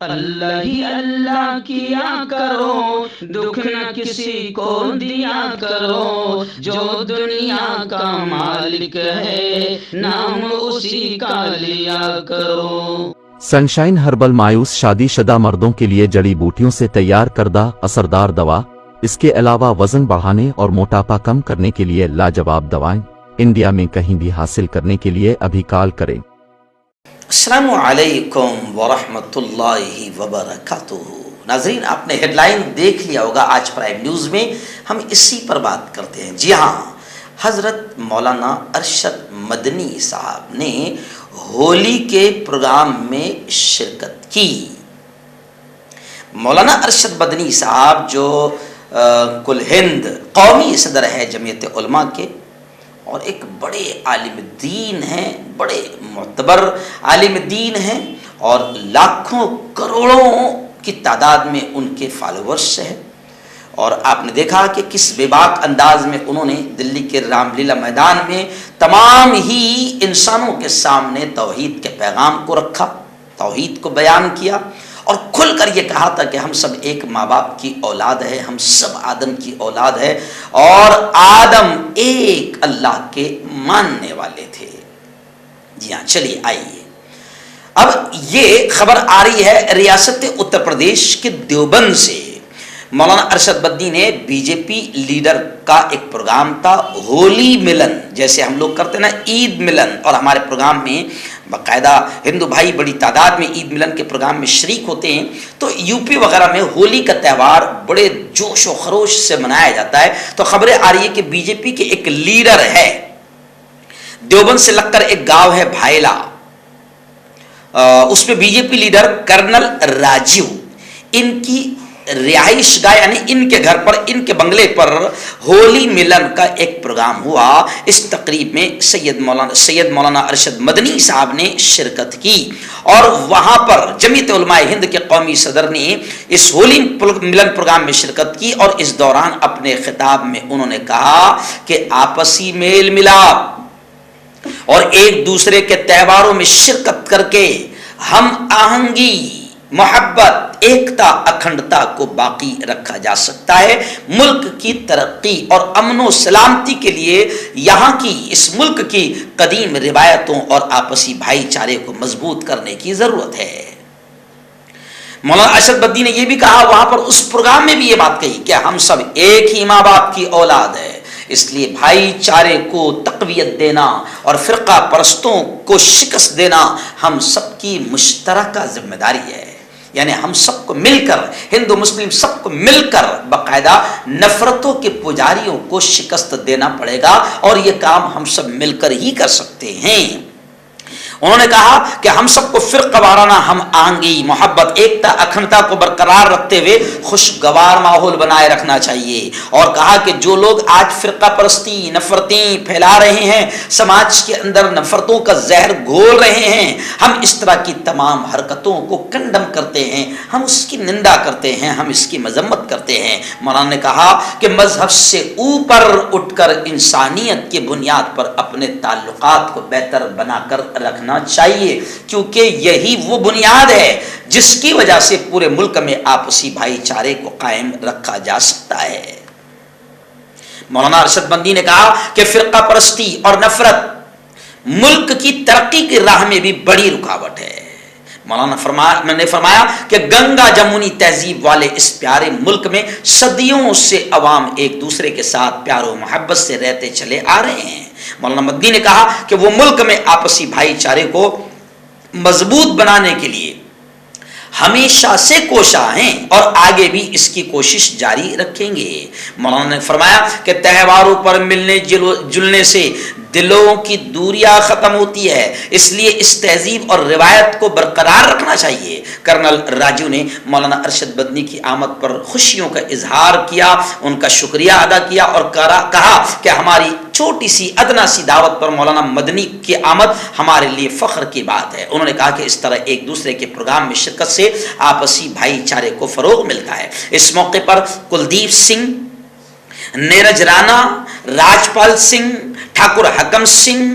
اللہ ہی اللہ کیا کرو، دکھ نہ کسی کو دیا کرو، جو دنیا کا مالک ہے نام اسی کا لیا کرو۔ سنشائن ہربل مایوس شادی شدہ مردوں کے لیے جڑی بوٹیوں سے تیار کردہ اثردار دوا، اس کے علاوہ وزن بڑھانے اور موٹاپا کم کرنے کے لیے لاجواب دوائیں انڈیا میں کہیں بھی حاصل کرنے کے لیے ابھی کال کریں۔ السلام علیکم ورحمۃ اللہ وبرکاتہ۔ ناظرین، آپ نے ہیڈ لائن دیکھ لیا ہوگا آج پرائم نیوز میں، ہم اسی پر بات کرتے ہیں۔ جی ہاں، حضرت مولانا ارشد مدنی صاحب نے ہولی کے پروگرام میں شرکت کی۔ مولانا ارشد مدنی صاحب جو کل ہند قومی صدر ہے جمعیت علماء کے، اور ایک بڑے عالم دین ہیں، بڑے معتبر عالم دین ہیں، اور لاکھوں کروڑوں کی تعداد میں ان کے فالوورز ہیں۔ اور آپ نے دیکھا کہ کس بے باک انداز میں انہوں نے دلی کے رام لیلا میدان میں تمام ہی انسانوں کے سامنے توحید کے پیغام کو رکھا، توحید کو بیان کیا، اور کھل کر یہ کہا تھا کہ ہم سب ایک ماں باپ کی اولاد ہے، ہم سب آدم کی اولاد ہے، اور آدم ایک اللہ کے ماننے والے تھے۔ جی ہاں، چلیے آئیے، اب یہ خبر آ رہی ہے ریاست اتر پردیش کے دیوبند سے۔ مولانا ارشد مدنی نے بی جے پی لیڈر کا ایک پروگرام تھا ہولی ملن، جیسے ہم لوگ کرتے ہیں نا عید ملن، اور ہمارے پروگرام میں باقاعدہ ہندو بھائی بڑی تعداد میں عید ملن کے پروگرام میں شریک ہوتے ہیں۔ تو یو پی وغیرہ میں ہولی کا تہوار بڑے جوش و خروش سے منایا جاتا ہے۔ تو خبریں آ رہی ہے کہ بی جے پی کے ایک لیڈر ہے، دیوبند سے لگ کر ایک گاؤں ہے بھائلا، اس میں B J P leader colonel Rajiv, ان کی رہائش گاہ یعنی ان کے گھر پر، ان کے بنگلے پر ہولی ملن کا ایک پروگرام ہوا۔ اس تقریب میں سید مولانا ارشد مدنی صاحب نے شرکت کی، اور وہاں پر جمعیت علماء ہند کے قومی صدر نے اس ہولی ملن پروگرام میں شرکت کی، اور اس دوران اپنے خطاب میں انہوں نے کہا کہ آپسی میل ملاپ اور ایک دوسرے کے تہواروں میں شرکت کر کے ہم آہنگی، محبت، ایکتا، اکھنڈتا کو باقی رکھا جا سکتا ہے۔ ملک کی ترقی اور امن و سلامتی کے لیے یہاں کی، اس ملک کی قدیم روایتوں اور آپسی بھائی چارے کو مضبوط کرنے کی ضرورت ہے۔ مولانا ارشد مدنی نے یہ بھی کہا وہاں پر، اس پروگرام میں بھی یہ بات کہی کہ ہم سب ایک ہی ماں باپ کی اولاد ہے، اس لیے بھائی چارے کو تقویت دینا اور فرقہ پرستوں کو شکست دینا ہم سب کی مشترکہ ذمہ داری ہے۔ یعنی ہم سب کو مل کر، ہندو مسلم سب کو مل کر باقاعدہ نفرتوں کے پجاریوں کو شکست دینا پڑے گا، اور یہ کام ہم سب مل کر ہی کر سکتے ہیں۔ انہوں نے کہا کہ ہم سب کو فرقہ وارانہ ہم آہنگی، محبت، ایکتا، اکھنڈتا کو برقرار رکھتے ہوئے خوشگوار ماحول بنائے رکھنا چاہیے، اور کہا کہ جو لوگ آج فرقہ پرستی، نفرتیں پھیلا رہے ہیں، سماج کے اندر نفرتوں کا زہر گھول رہے ہیں، ہم اس طرح کی تمام حرکتوں کو کنڈم کرتے ہیں، ہم اس کی نندا کرتے ہیں، ہم اس کی مذمت کرتے ہیں۔ مولانا نے کہا کہ مذہب سے اوپر اٹھ کر انسانیت کی بنیاد پر اپنے تعلقات کو بہتر بنا کر رکھنا چاہیے، کیونکہ یہی وہ بنیاد ہے جس کی وجہ سے پورے ملک میں آپسی بھائی چارے کو قائم رکھا جا سکتا ہے۔ مولانا ارشد مدنی نے کہا کہ فرقہ پرستی اور نفرت ملک کی ترقی کی راہ میں بھی بڑی رکاوٹ ہے۔ مولانا نے فرمایا کہ گنگا جمونی تہذیب والے اس پیارے ملک میں صدیوں سے عوام ایک دوسرے کے ساتھ پیار و محبت سے رہتے چلے آ رہے ہیں۔ مولانا مدنی نے کہا کہ وہ ملک میں آپسی بھائی چارے کو مضبوط بنانے کے لیے ہمیشہ سے کوشاں ہیں، اور آگے بھی اس کی کوشش جاری رکھیں گے۔ مولانا نے فرمایا کہ تہواروں پر ملنے جلنے سے دلوں کی دوریاں ختم ہوتی ہے، اس لیے اس تہذیب اور روایت کو برقرار رکھنا چاہیے۔ کرنل راجو نے مولانا ارشد مدنی کی آمد پر خوشیوں کا اظہار کیا، ان کا شکریہ ادا کیا، اور کہا کہ ہماری چھوٹی سی ادنا سی دعوت پر مولانا مدنی کی آمد ہمارے لیے فخر کی بات ہے۔ انہوں نے کہا کہ اس طرح ایک دوسرے کے پروگرام میں شرکت سے آپسی بھائی چارے کو فروغ ملتا ہے۔ اس موقع پر کلدیپ سنگھ، نیرج رانا، راجپال سنگھ، ٹھاکر حکم سنگھ،